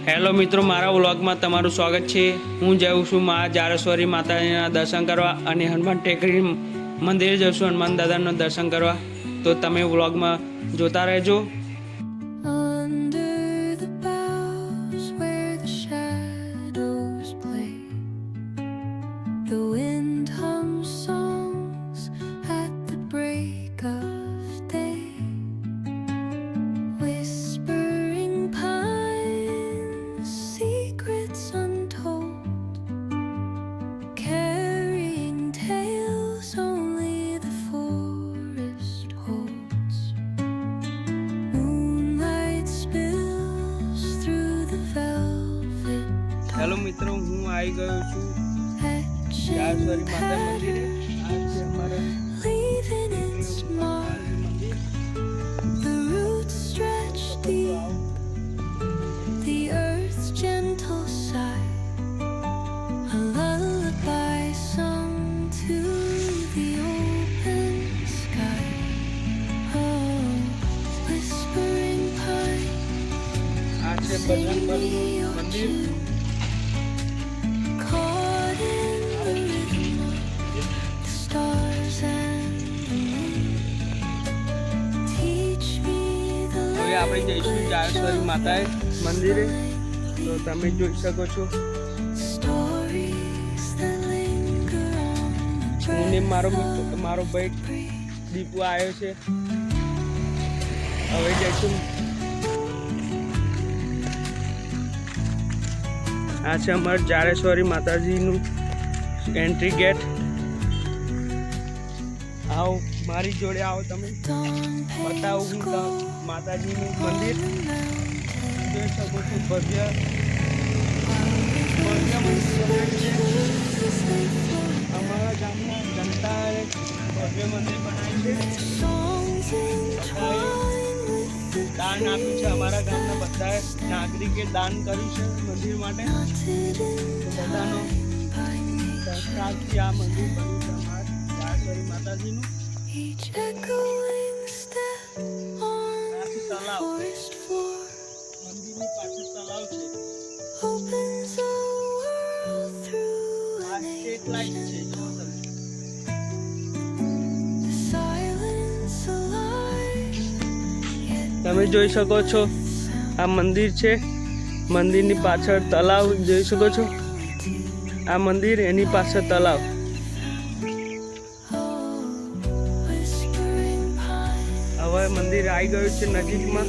Hello મિત્રો, મારા વ્લોગમાં તમારું સ્વાગત છે। હું જાઉં છું મા જારેશ્વરી માતાજીના દર્શન કરવા અને હનુમાન ટેકરી મંદિરે જાઉં છું હનુમાન દાદાના દર્શન કરવા। તો તમે વ્લોગમાં જોતા રહેજો। हेलो मित्रों, हूँ आई गयो छू जारेश्वरी माता मंदिर। आज से हमारा आज से बजरंग बली मंदिर। આપણે જઈશું જારેશ્વરી માતા મંદિરે। તો તમે જોઈ શકો છો હું ને મારો ભાઈ દીપુ આવ્યો છે। હવે જઈશું। આ છે અમારું જારેશ્વરી માતાજીનું એન્ટ્રી ગેટ। आओ मारी जोड़े आओ तमे बताओ हूँ माताजी मंदिर જોઈ શકો છો। ભવ્ય અમારા ગામના જનતાએ ભવ્ય મંદિર બનાવ્યું છે। દાન આપ્યું છે। અમારા ગામના બધા નાગરિકે દાન કર્યું છે મંદિર માટે। બધાનો સંસ્કારથી આ મંદિર બન્યું છે અમારા જારેશ્વરી માતાજીનું। તલાવ મંદિરની પાછળ તલાવ છે। આ સ્ટ્રીટ લાઇટ છે। તમે જોઈ શકો છો આ મંદિર છે। મંદિરની પાછળ તલાવ જોઈ શકો છો। આ મંદિર એની પાછળ તલાવ। હવે મંદિર આવી ગયું છે નજીકમાં।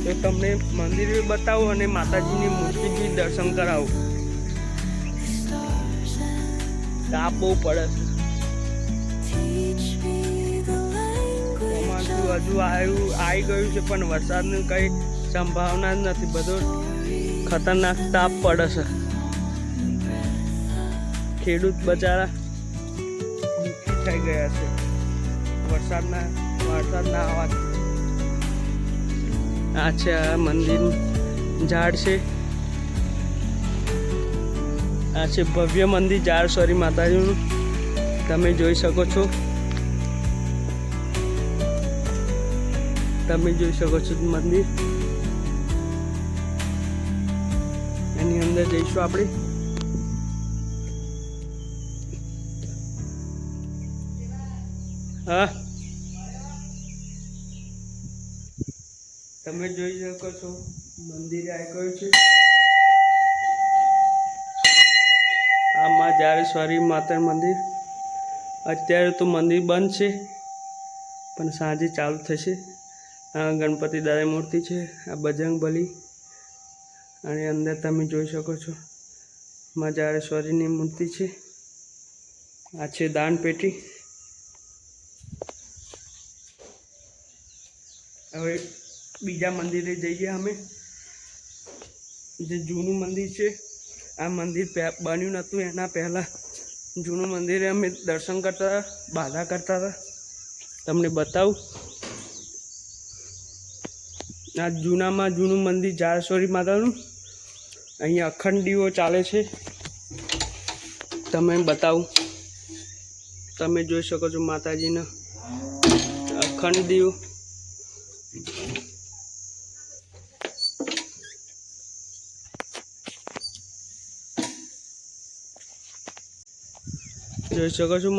તો તમને મંદિર બતાવો અને માતાજીની મૂર્તિ બી દર્શન કરાવો। તાપ બહુ પડે છે। ચોમાસું હજુ આવી ગયું છે પણ વરસાદની કઈ સંભાવના નથી। બધો ખતરનાક તાપ પડે છે। ખેડૂત બચારા દુઃખી થઈ ગયા છે વરસાદ ના આવવાથી। આ છે આ મંદિર ઝાડ છે। આ છે ભવ્ય મંદિર જારેશ્વરી માતાજીનું। તમે જોઈ શકો છો। તમે જોઈ શકો છો મંદિર। એની અંદર જઈશું આપણે। હા, તમે જોઈ શકો છો મંદિર આવી ગયું છે। આ માં જારેશ્વરી માતા મંદિર। અત્યારે તો મંદિર બંધ છે પણ સાંજે ચાલુ થશે। આ ગણપતિ દાદાની મૂર્તિ છે। આ બજરંગ બલી અને અંદર તમે જોઈ શકો છો માં જારેશ્વરીની મૂર્તિ છે। આ છે દાન પેટી। હવે બીજા મંદિરે જઈએ અમે। જે જૂનું મંદિર છે આ મંદિર બન્યું નહોતું એના પહેલાં જૂનું મંદિરે અમે દર્શન કરતા હતા, બાધા કરતા હતા। તમને બતાવું। આ જૂનામાં જૂનું મંદિર જારેશ્વરી માતાનું। અહીંયા અખંડ દીવો ચાલે છે। તમે બતાવું। તમે જોઈ શકો છો માતાજીના અખંડ દીવો। જોઈ શકો છો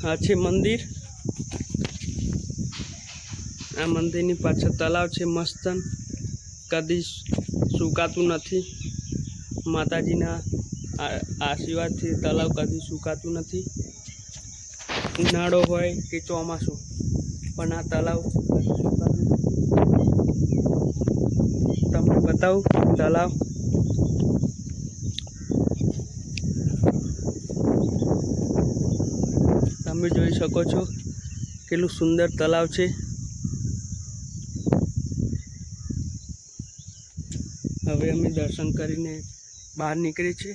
આ છે મંદિર. આ મંદિરની પાછળ તલાવ છે મસ્ત, કદી સુકાતું નથી. માતાજીના આશીર્વાદથી તલાવ કદી સુકાતું નથી. ઉનાળો હોય કે ચોમાસું, પણ આ તલાવ સુકાતું નથી. તમને બતાવું તલાવ. તમે જોઈ શકો છો કેટલું સુંદર તલાવ છે. હવે અમે દર્શન કરીને બહાર નીકળીએ છીએ.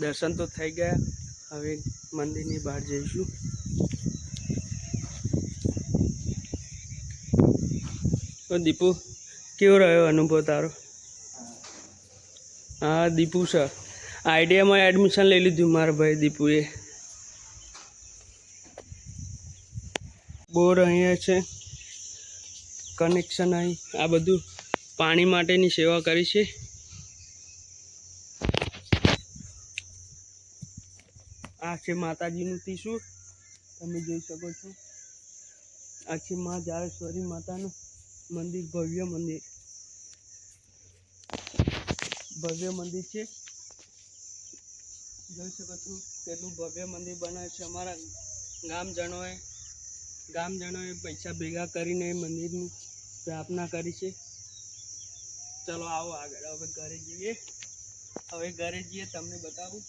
દર્શન તો થઈ ગયા, હવે મંદિરની બહાર જઈશું. તો દીપુ, કેવો રહ્યો અનુભવ તારો? હા દીપુ સર, આઈડિયામાં એડમિશન લઈ લીધું મારા ભાઈ દીપુએ. બોર અહીંયા છે, કનેક્શન અહીં, આ બધું પાણી માટેની સેવા કરી છે. આ છે માતાજીનું ત્રિશૂળ, તમે જોઈ શકો છો. આ છે મા જાડેશ્વરી માતાનું મંદિર, ભવ્ય મંદિર. ભવ્ય મંદિર છે, જોઈ શકો છો કેટલું ભવ્ય મંદિર બનાવે છે. અમારા ગામજનોએ પૈસા ભેગા કરીને મંદિરની સ્થાપના કરી છે. ચલો આવો આગળ, હવે ઘરે જઈએ. તમને બતાવું.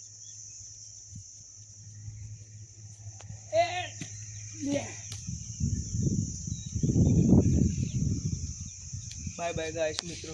બાય બાય ગાઈસ મિત્રો.